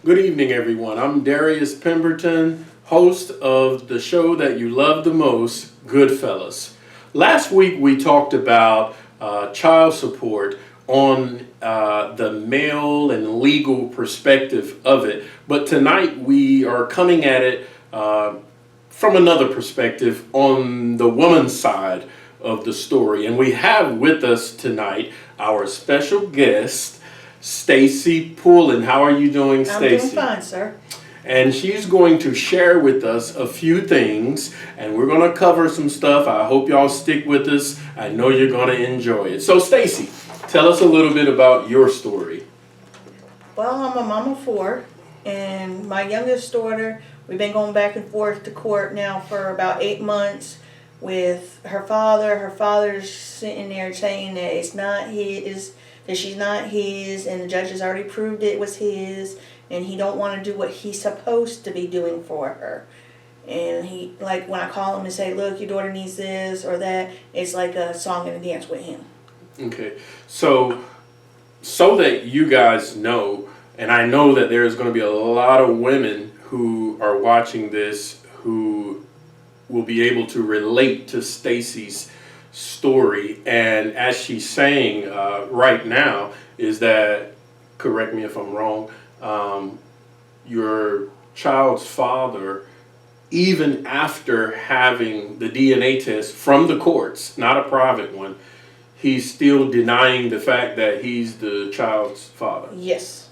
Good evening, everyone. I'm Darius Pemberton, host of the show that you love the most, Fellaz. Last week we talked about child support on the male and legal perspective of it, but tonight we are coming at it from another perspective on the woman's side of the story. And we have with us tonight our special guest, Stacie Pullen. How are you doing, Stacie? I'm doing fine, sir. And she's going to share with us a few things, and we're going to cover some stuff. I hope y'all stick with us. I know you're going to enjoy it. So, Stacie, tell us a little bit about your story. Well, I'm a mom of four, and my youngest daughter, we've been going back and forth to court now for about 8 months with her father. Her father's sitting there saying that it's not his, that she's not his, and the judge has already proved it was his, and he don't want to do what he's supposed to be doing for her. And he, like, when I call him and say, look, your daughter needs this or that, it's like a song and a dance with him. Okay, so that you guys know, and I know that there's going to be a lot of women who are watching this who will be able to relate to Stacie's story. And as she's saying right now is that, correct me if I'm wrong, your child's father, even after having the DNA test from the courts, not a private one, he's still denying the fact that he's the child's father. Yes.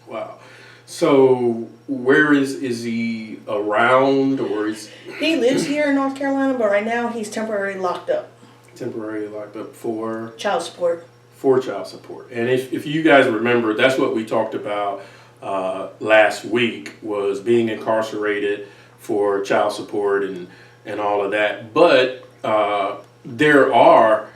Wow. So where is he around, or is He lives here in North Carolina, but right now he's temporarily locked up. temporarily locked up for Child support. child support? And if you guys remember, that's what we talked about last week, was being incarcerated for child support and all of that. But there are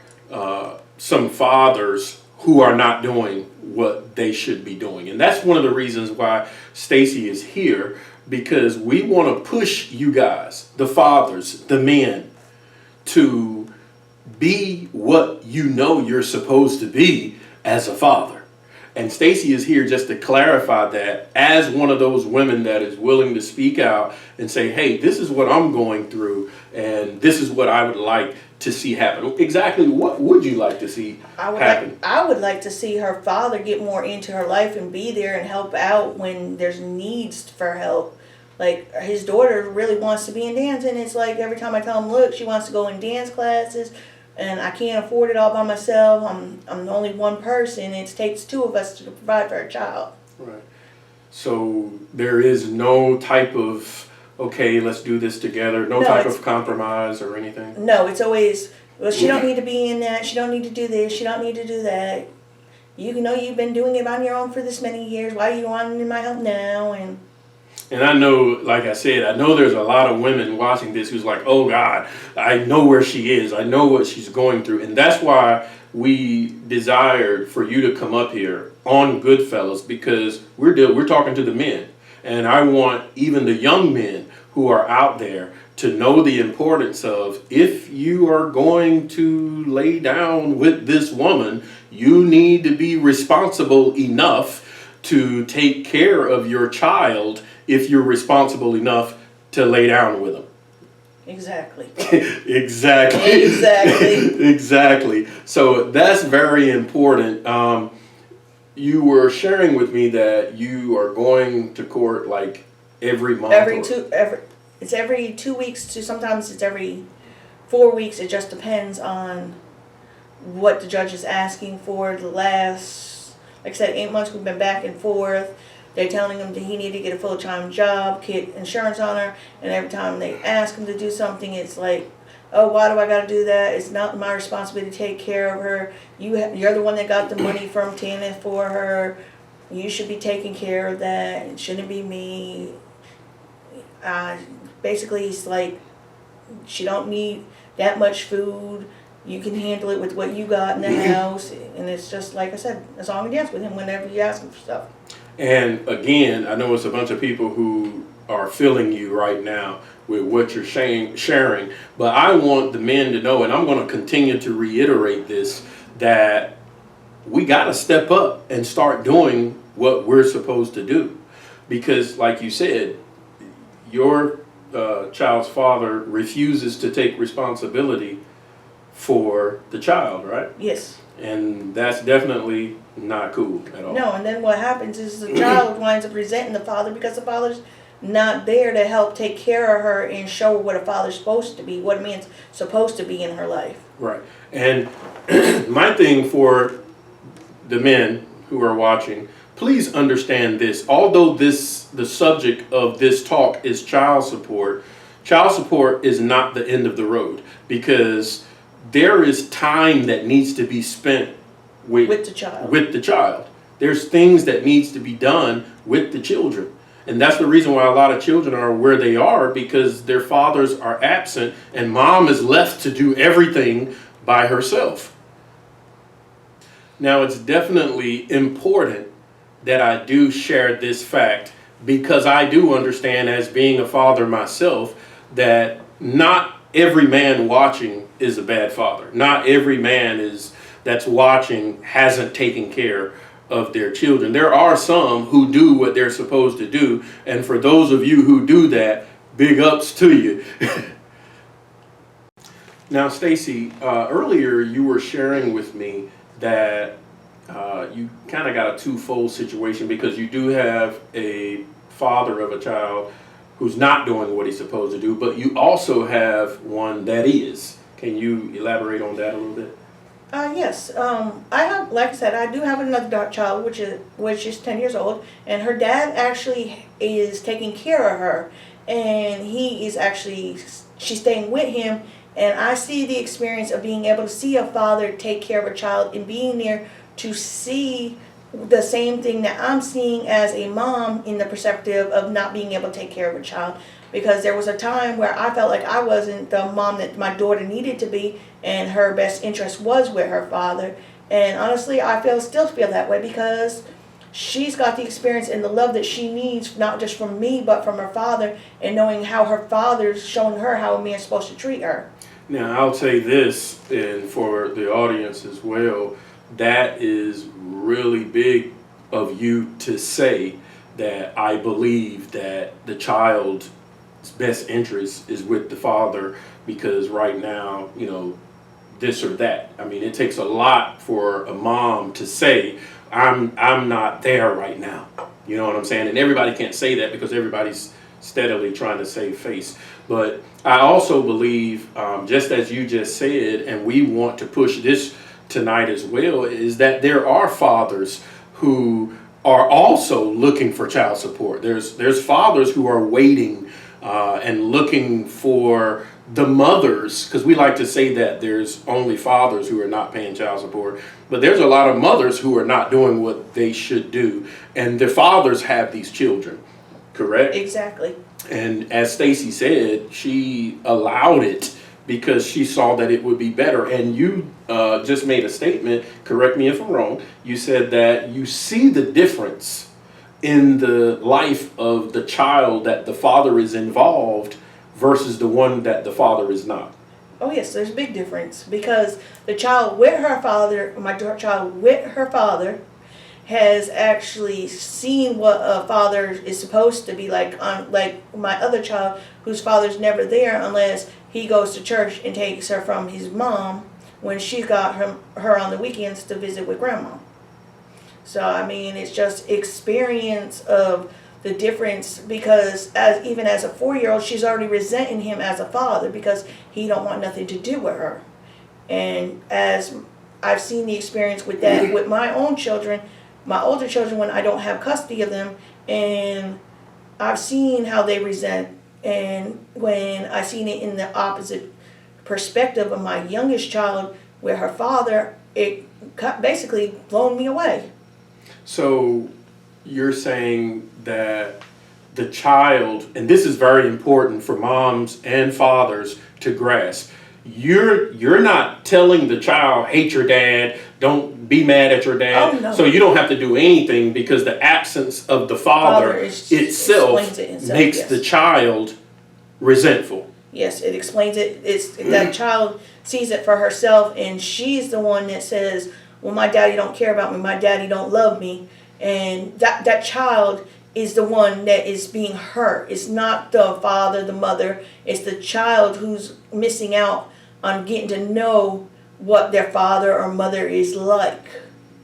some fathers who are not doing what they should be doing. And that's one of the reasons why Stacie is here, because we want to push you guys, the fathers, the men, to be what you know you're supposed to be as a father. And Stacie is here just to clarify that, as one of those women that is willing to speak out and say, hey, this is what I'm going through, and this is what I would like to see happen. Exactly what would you like to see happen? I would like to see her father get more into her life and be there and help out when there's needs for help. Like, his daughter really wants to be in dance, and it's like every time I tell him, look, she wants to go in dance classes, and I can't afford it all by myself. I'm only one person. It takes two of us to provide for a child. Right. So there is no type of, okay, let's do this together, no type of compromise or anything? No, it's always, well, she don't need to be in that. She don't need to do this. She don't need to do that. You know you've been doing it on your own for this many years. Why are you wanting my help now? And I know, like I said, I know there's a lot of women watching this who's like, oh God, I know where she is. I know what she's going through. And that's why we desired for you to come up here on Goodfellas, because we're talking to the men. And I want even the young men who are out there to know the importance of, if you are going to lay down with this woman, you need to be responsible enough to take care of your child if you're responsible enough to lay down with them. Exactly. Exactly. So that's very important. You were sharing with me that you are going to court like every month. It's every 2 weeks to sometimes it's every 4 weeks. It just depends on what the judge is asking for. The last, like I said, 8 months we've been back and forth. They're telling him that he needed to get a full-time job, get insurance on her, and every time they ask him to do something, it's like, oh, why do I got to do that? It's not my responsibility to take care of her. You're the one that got the money from TNF for her. You should be taking care of that. It shouldn't be me. Basically, it's like, she don't need that much food. You can handle it with what you got in the house. And it's just, like I said, a song and dance with him whenever you ask him for stuff. And again, I know it's a bunch of people who are feeling you right now with what you're sharing, but I want the men to know, and I'm going to continue to reiterate this, that we got to step up and start doing what we're supposed to do. Because like you said, your child's father refuses to take responsibility for the child, right? Yes. And that's definitely not cool at all. No, and then what happens is the child winds up resenting the father because the father's not there to help take care of her and show her what a father's supposed to be, what a man's supposed to be in her life. Right. And my thing for the men who are watching, please understand this. Although the subject of this talk is child support is not the end of the road, because there is time that needs to be spent with the child. There's things that needs to be done with the children. And that's the reason why a lot of children are where they are, because their fathers are absent and mom is left to do everything by herself. Now, it's definitely important that I do share this fact, because I do understand, as being a father myself, that not every man watching is a bad father. Not every man that's watching hasn't taken care of their children. There are some who do what they're supposed to do, and for those of you who do that, big ups to you. Now, Stacie, earlier you were sharing with me that you kind of got a twofold situation, because you do have a father of a child who's not doing what he's supposed to do, but you also have one that is. Can you elaborate on that a little bit? Yes. I have, like I said, I do have another child, which is 10 years old, and her dad actually is taking care of her, and she's staying with him, and I see the experience of being able to see a father take care of a child and being there to see the same thing that I'm seeing as a mom, in the perspective of not being able to take care of a child. Because there was a time where I felt like I wasn't the mom that my daughter needed to be, and her best interest was with her father. And honestly, I still feel that way, because she's got the experience and the love that she needs, not just from me, but from her father, and knowing how her father's showing her how a man's supposed to treat her. Now, I'll say this, and for the audience as well, that is really big of you to say, that I believe that the child's best interest is with the father, because right now, this or that. I mean, it takes a lot for a mom to say, I'm not there right now. You know what I'm saying? And everybody can't say that, because everybody's steadily trying to save face. But I also believe, just as you just said, and we want to push this tonight as well, is that there are fathers who are also looking for child support. There's fathers who are waiting and looking for the mothers, because we like to say that there's only fathers who are not paying child support, but there's a lot of mothers who are not doing what they should do, and their fathers have these children, correct? Exactly. And as Stacie said, she allowed it because she saw that it would be better. And you just made a statement, correct me if I'm wrong, you said that you see the difference in the life of the child that the father is involved versus the one that the father is not. Oh yes, there's a big difference, because the child with her father, my child with her father, has actually seen what a father is supposed to be like. Like my other child, whose father's never there unless he goes to church and takes her from his mom when she's got her on the weekends to visit with grandma. So I mean, it's just experience of the difference, because even as a 4-year-old, she's already resenting him as a father because he don't want nothing to do with her. And as I've seen the experience with that with my own children, my older children, when I don't have custody of them, and I've seen how they resent, and when I seen it in the opposite perspective of my youngest child with her father, it basically blown me away. So you're saying that the child, and this is very important for moms and fathers to grasp, you're not telling the child, hate your dad, don't be mad at your dad. Oh, no. So you don't have to do anything, because the absence of the father itself makes yes. the child resentful. Yes, it explains it. It's that child sees it for herself, and she's the one that says, well, my daddy don't care about me, my daddy don't love me, and that child is the one that is being hurt. It's not the father, the mother. It's the child who's missing out on getting to know what their father or mother is like.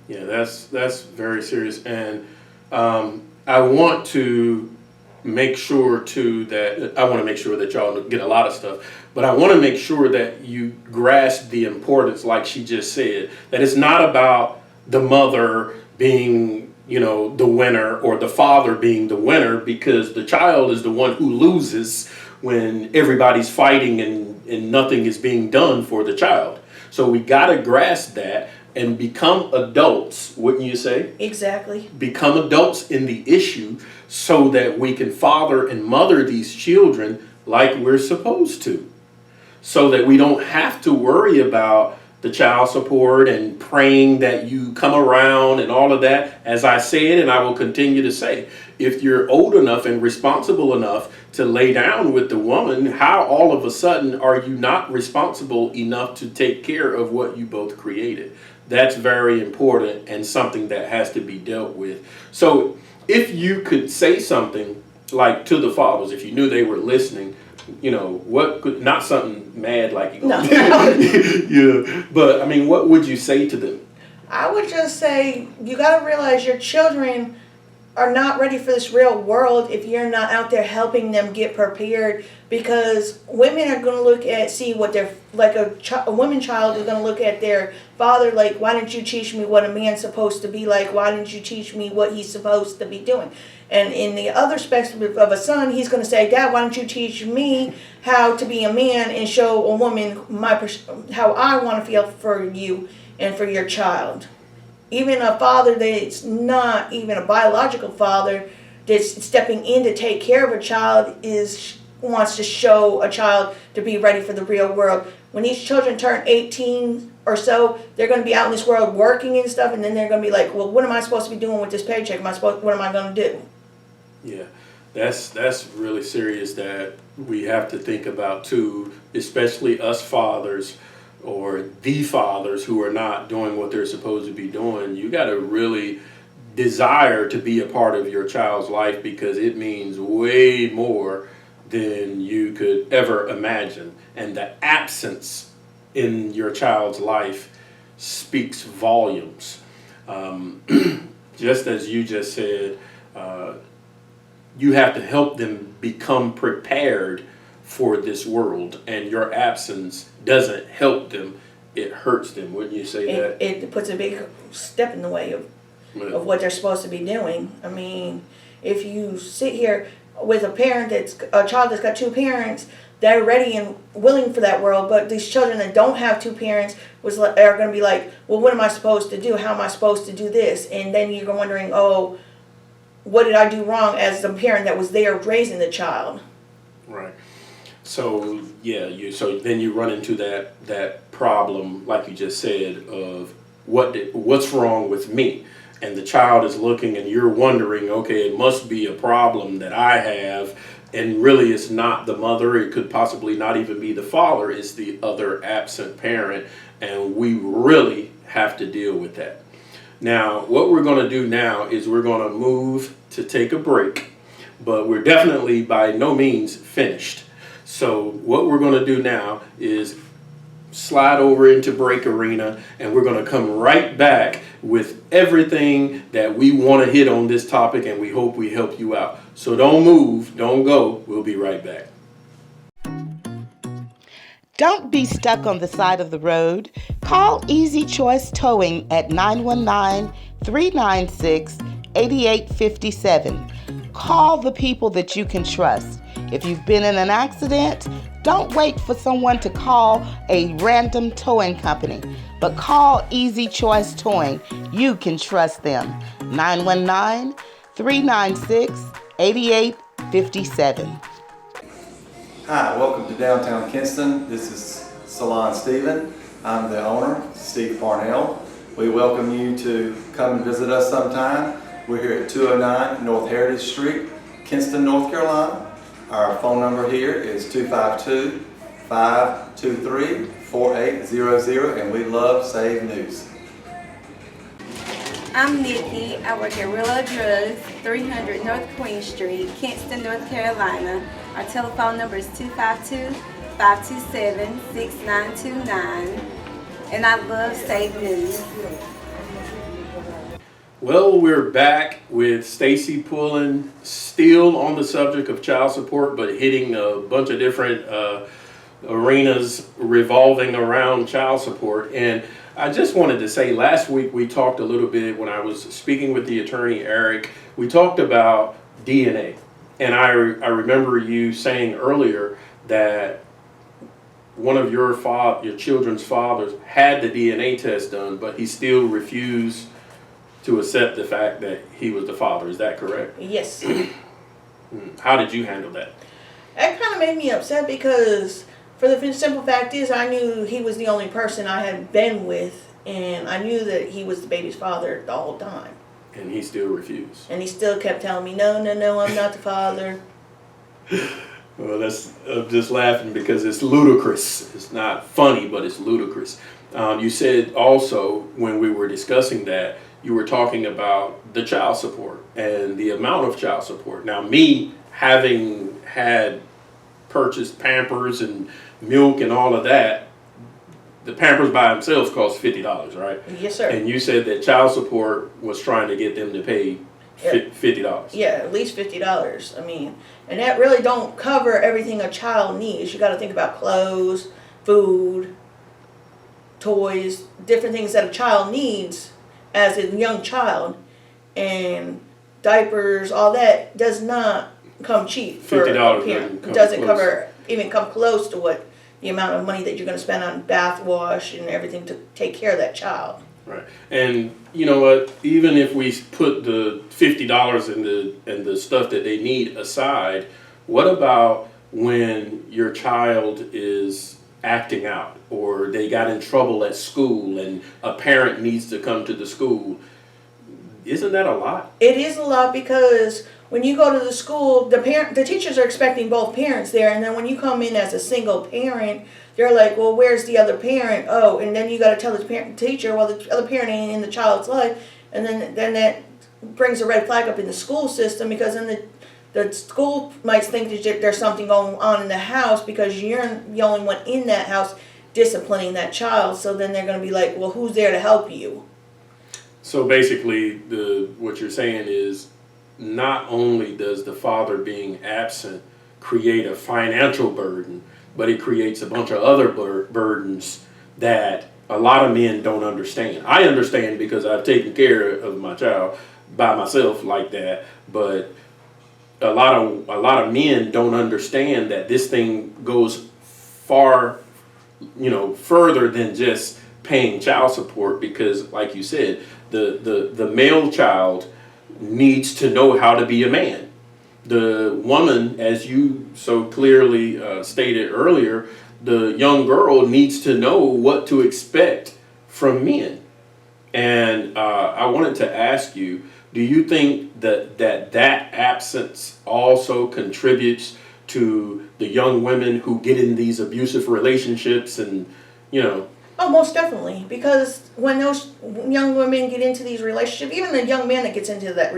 Yeah, that's very serious, and I want to make sure too that I want to make sure that y'all get a lot of stuff, but I want to make sure that you grasp the importance, like she just said, that it's not about the mother being, you know, the winner or the father being the winner, because the child is the one who loses when everybody's fighting and nothing is being done for the child. So we got to grasp that and become adults, wouldn't you say? Exactly. Become adults in the issue so that we can father and mother these children like we're supposed to. So that we don't have to worry about the child support and praying that you come around and all of that. As I said, and I will continue to say, if you're old enough and responsible enough to lay down with the woman, how all of a sudden are you not responsible enough to take care of what you both created? That's very important and something that has to be dealt with. So if you could say something like to the fathers, if you knew they were listening, you know, what could, not something mad like you No. yeah, but I mean, what would you say to them? I would just say you got to realize your children are not ready for this real world if you're not out there helping them get prepared, because women are going to look at, see what they're like, a woman child is going to look at their father like, why didn't you teach me what a man's supposed to be like? Why didn't you teach me what he's supposed to be doing? And in the other spectrum of a son, he's going to say, Dad, why don't you teach me how to be a man and show a woman how I want to feel for you and for your child. Even a father that's not even a biological father that's stepping in to take care of a child wants to show a child to be ready for the real world. When these children turn 18 or so, they're going to be out in this world working and stuff, and then they're going to be like, well, what am I supposed to be doing with this paycheck? What am I going to do? Yeah, that's really serious that we have to think about too, especially us fathers or the fathers who are not doing what they're supposed to be doing. You got to really desire to be a part of your child's life, because it means way more than you could ever imagine. And the absence in your child's life speaks volumes. Just as you just said, you have to help them become prepared for this world, and your absence doesn't help them, it hurts them. Wouldn't you say that? It puts a big step in the way of what they're supposed to be doing. I mean, if you sit here with a child that's got two parents, they're ready and willing for that world, but these children that don't have two parents are going to be like, well, what am I supposed to do? How am I supposed to do this? And then you're wondering, oh, what did I do wrong as the parent that was there raising the child? Right. So yeah, so then you run into that problem, like you just said, of what's wrong with me, and the child is looking, and you're wondering, okay, it must be a problem that I have, and really it's not the mother. It could possibly not even be the father. It's the other absent parent, and we really have to deal with that. Now, what we're going to do now is we're going to move to take a break, but we're definitely by no means finished. So what we're going to do now is slide over into break arena, and we're going to come right back with everything that we want to hit on this topic, and we hope we help you out. So don't move, don't go. We'll be right back. Don't be stuck on the side of the road. Call Easy Choice Towing at 919-396-8857. Call the people that you can trust. If you've been in an accident, don't wait for someone to call a random towing company, but call Easy Choice Towing. You can trust them. 919-396-8857. Hi, welcome to downtown Kinston. This is Salon Stephen. I'm the owner, Steve Parnell. We welcome you to come and visit us sometime. We're here at 209 North Heritage Street, Kinston, North Carolina. Our phone number here is 252-523-4800, and we love Save News. I'm Nikki. I work at Real Drugs, 300 North Queen Street, Kinston, North Carolina. Our telephone number is 252-527-6929. And I love State News. Well, we're back with Stacie Pullen, still on the subject of child support, but hitting a bunch of different arenas revolving around child support. And I just wanted to say, last week we talked a little bit, when I was speaking with the attorney Eric, we talked about DNA. And I remember you saying earlier that one of your children's fathers had the DNA test done, but he still refused to accept the fact that he was the father. Is that correct? Yes. How did you handle that? That kind of made me upset because, for the simple fact is, I knew he was the only person I had been with, and I knew that he was the baby's father the whole time. And he still refused. And he still kept telling me, no, I'm not the father. Well, I'm just laughing because it's ludicrous. It's not funny, but it's ludicrous. You said also, when we were discussing that, you were talking about the child support and the amount of child support. Now, me having had purchased Pampers and milk and all of that, the Pampers by themselves cost $50, right? Yes, sir. And you said that child support was trying to get them to pay $50. Yeah, at least $50. I mean, and that really don't cover everything a child needs. You got to think about clothes, food, toys, different things that a child needs as a young child, and diapers, all that does not come cheap for a parent. Doesn't even come close to what the amount of money that you're going to spend on bath wash and everything to take care of that child. Right. And you know what, even if we put the $50 and the stuff that they need aside, what about when your child is acting out, or they got in trouble at school and a parent needs to come to the school? Isn't that a lot? It is a lot, because when you go to the school, the teachers are expecting both parents there, and then when you come in as a single parent, they're like, well, where's the other parent? Oh, and then you got to tell the teacher, well, the other parent ain't in the child's life, and then that brings a red flag up in the school system, because then the school might think that there's something going on in the house because you're the only one in that house disciplining that child. So then they're going to be like, well, who's there to help you? So basically, what you're saying is, not only does the father being absent create a financial burden, but it creates a bunch of other burdens that a lot of men don't understand. I understand because I've taken care of my child by myself like that, but a lot of men don't understand that this thing goes far, further than just paying child support, because like you said, the male child needs to know how to be a man. The woman, as you so clearly stated earlier, the young girl needs to know what to expect from men. And I wanted to ask you, do you think that absence also contributes to the young women who get in these abusive relationships and, Oh, most definitely. Because when those young women get into these relationships, even the young man that gets into that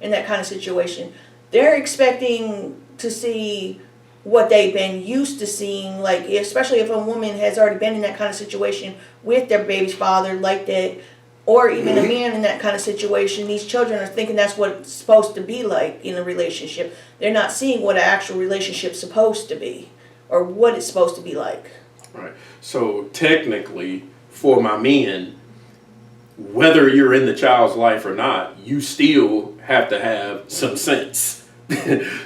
in that kind of situation, they're expecting to see what they've been used to seeing. Like, especially if a woman has already been in that kind of situation with their baby's father, like that, or even a man in that kind of situation, these children are thinking that's what it's supposed to be like in a relationship. They're not seeing what an actual relationship's supposed to be, or what it's supposed to be like. Right. So technically, for my men, whether you're in the child's life or not, you still have to have some sense,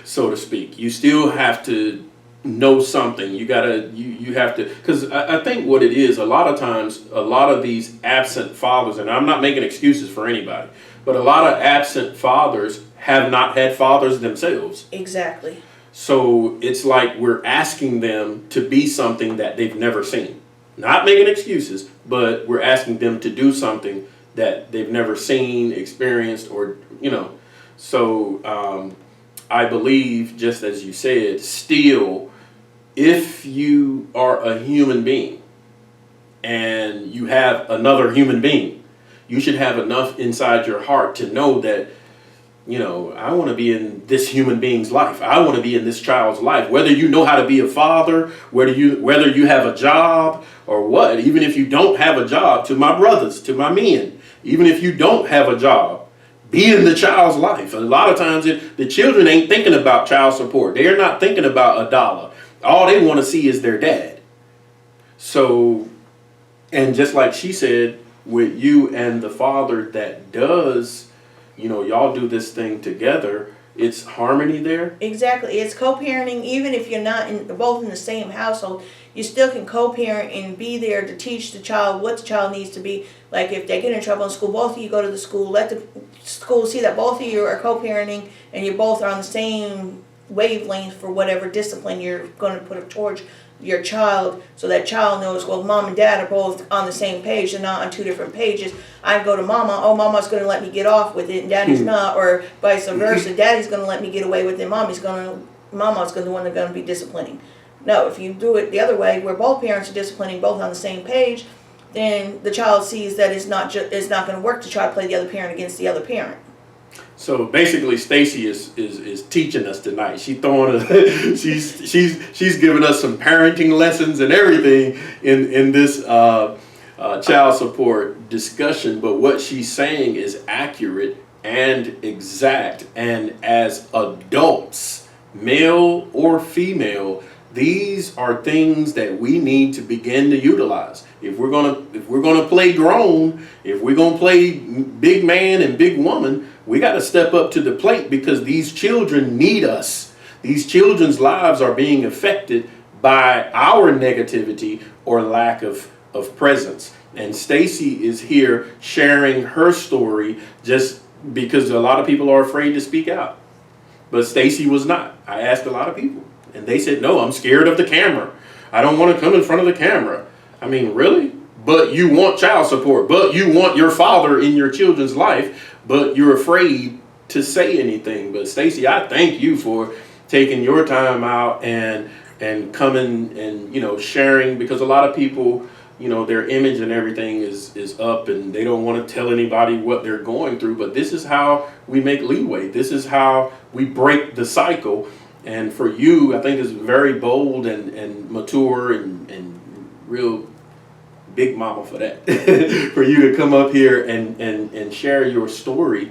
so to speak. You still have to know something. You have to, because I think what it is, a lot of times, a lot of these absent fathers, and I'm not making excuses for anybody, but a lot of absent fathers have not had fathers themselves. Exactly. So it's like we're asking them to be something that they've never seen. Not making excuses, but we're asking them to do something that they've never seen, experienced, or, So I believe, just as you said, still, if you are a human being and you have another human being, you should have enough inside your heart to know that, you know, I want to be in this human being's life. I want to be in this child's life. Whether you know how to be a father, whether you have a job or what, even if you don't have a job, to my brothers, to my men, even if you don't have a job, be in the child's life. A lot of times the children ain't thinking about child support. They're not thinking about a dollar. All they want to see is their dad. So, and just like she said, with you and the father that does, you know, y'all do this thing together, it's harmony there. Exactly. It's co-parenting. Even if you're not both in the same household, you still can co-parent and be there to teach the child what the child needs to be. Like if they get in trouble in school, both of you go to the school, let the school see that both of you are co-parenting and you both are on the same wavelength for whatever discipline you're going to put towards your child, so that child knows, well, mom and dad are both on the same page and not on two different pages. I go to mama, oh, mama's going to let me get off with it and daddy's not, or vice versa. Daddy's going to let me get away with it, mama's going to the one that's going to be disciplining. No, if you do it the other way, where both parents are disciplining, both on the same page, then the child sees that it's not going to work to try to play the other parent against the other parent. So basically, Stacie is teaching us tonight. She's giving us some parenting lessons and everything in this child support discussion. But what she's saying is accurate and exact. And as adults, male or female, these are things that we need to begin to utilize. If we're gonna play grown, if we're gonna play big man and big woman, we got to step up to the plate, because these children need us. These children's lives are being affected by our negativity or lack of presence. And Stacie is here sharing her story just because a lot of people are afraid to speak out. But Stacie was not. I asked a lot of people, and they said, no, I'm scared of the camera. I don't want to come in front of the camera. I mean, really? But you want child support, but you want your father in your children's life, but you're afraid to say anything. But Stacie, I thank you for taking your time out and coming and, you know, sharing, because a lot of people, you know, their image and everything is up and they don't want to tell anybody what they're going through. But this is how we make leeway. This is how we break the cycle. And for you, I think it's very bold and mature and real big mama for that, for you to come up here and share your story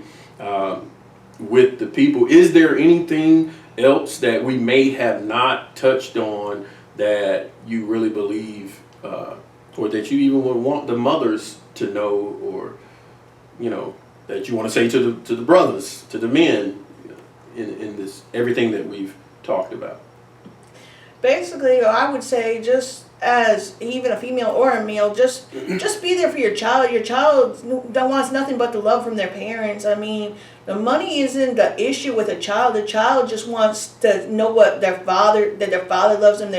with the people. Is there anything else that we may have not touched on that you really believe, or that you even would want the mothers to know, or, you know, that you want to say to the brothers, to the men, in this everything that we've talked about? Basically, I would say, just as even a female or a male, just be there for your child. Your child don't wants nothing but the love from their parents. I mean, the money isn't the issue with a child. The child just wants to know what their father loves them,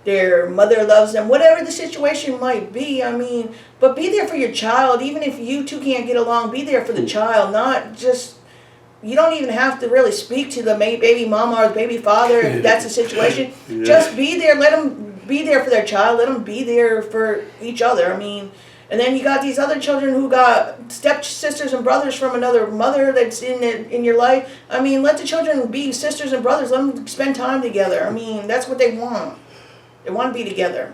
their mother loves them, whatever the situation might be. I mean, but be there for your child. Even if you two can't get along, be there for the child. Not just, you don't even have to really speak to the baby mama or the baby father if that's the situation. Yeah. Just be there. Let them be there for their child. Let them be there for each other. I mean, and then you got these other children who got stepsisters and brothers from another mother that's in your life. I mean, let the children be sisters and brothers. Let them spend time together. I mean, that's what they want. They want to be together.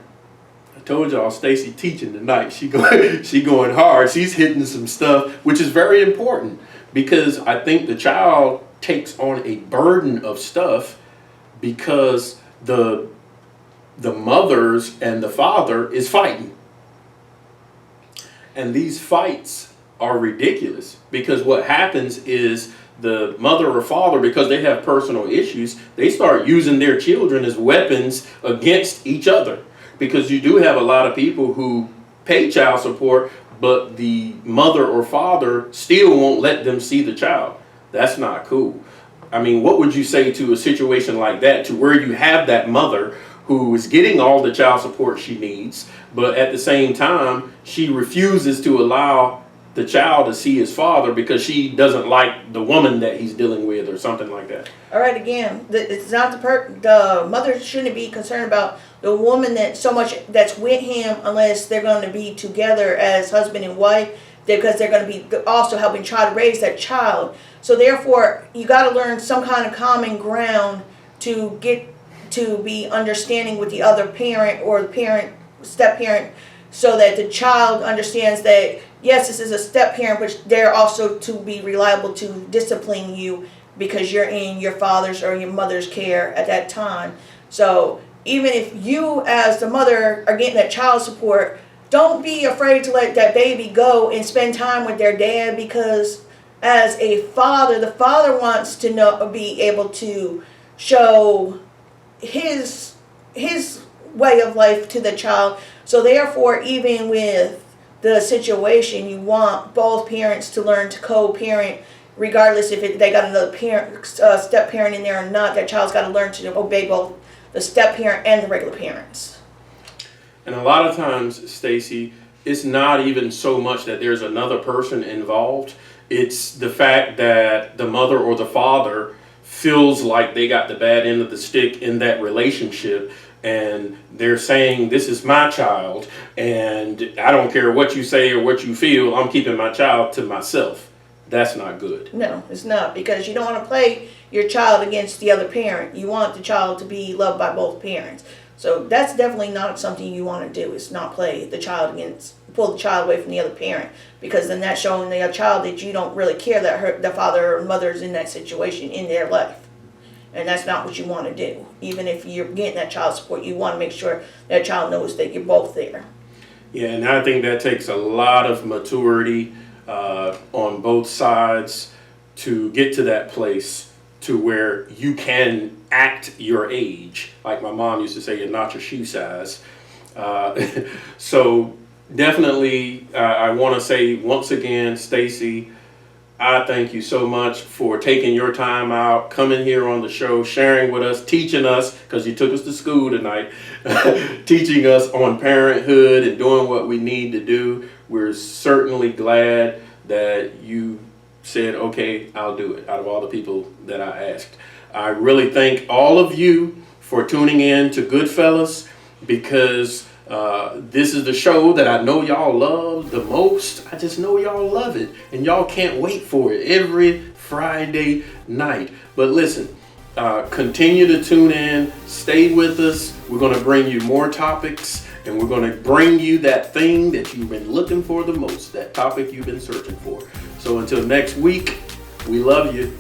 I told y'all, Stacie teaching tonight. She going hard. She's hitting some stuff, which is very important, because I think the child takes on a burden of stuff because the mothers and the father is fighting. And these fights are ridiculous, because what happens is the mother or father, because they have personal issues, they start using their children as weapons against each other. Because you do have a lot of people who pay child support, but the mother or father still won't let them see the child. That's not cool. I mean, what would you say to a situation like that, to where you have that mother who is getting all the child support she needs, but at the same time, she refuses to allow the child to see his father because she doesn't like the woman that he's dealing with, or something like that? All right, again, it's not the mother shouldn't be concerned about the woman that's with him, unless they're going to be together as husband and wife. because they're going to be also helping try to raise that child. So therefore, you got to learn some kind of common ground to get to be understanding with the other parent or the parent, step parent, so that the child understands that yes, this is a step parent, but they're also to be reliable to discipline you because you're in your father's or your mother's care at that time. So even if you as the mother are getting that child support, don't be afraid to let that baby go and spend time with their dad, because as a father, the father wants to be able to show his way of life to the child. So therefore, even with the situation, you want both parents to learn to co-parent, regardless if they got another parent, step parent in there or not. That child's got to learn to obey both the step parent and the regular parents. And a lot of times, Stacie, it's not even so much that there's another person involved. It's the fact that the mother or the father feels like they got the bad end of the stick in that relationship, and they're saying, this is my child, and I don't care what you say or what you feel, I'm keeping my child to myself. That's not good. No, it's not, because you don't want to play your child against the other parent. You want the child to be loved by both parents. So that's definitely not something you want to do, is not play the child against, pull the child away from the other parent, because then that's showing the child that you don't really care that the father or mother is in that situation in their life. And that's not what you want to do. Even if you're getting that child support, you want to make sure that child knows that you're both there. Yeah, and I think that takes a lot of maturity on both sides to get to that place to where you can act your age. Like my mom used to say, you're not your shoe size. So definitely, I want to say once again, Stacie, I thank you so much for taking your time out, coming here on the show, sharing with us, teaching us, because you took us to school tonight, teaching us on parenthood and doing what we need to do. We're certainly glad that you said, okay, I'll do it, out of all the people that I asked. I really thank all of you for tuning in to Goodfellas, because this is the show that I know y'all love the most. I just know y'all love it, and y'all can't wait for it every Friday night. But listen, continue to tune in, stay with us. We're going to bring you more topics, and we're going to bring you that thing that you've been looking for the most, that topic you've been searching for. So until next week, we love you.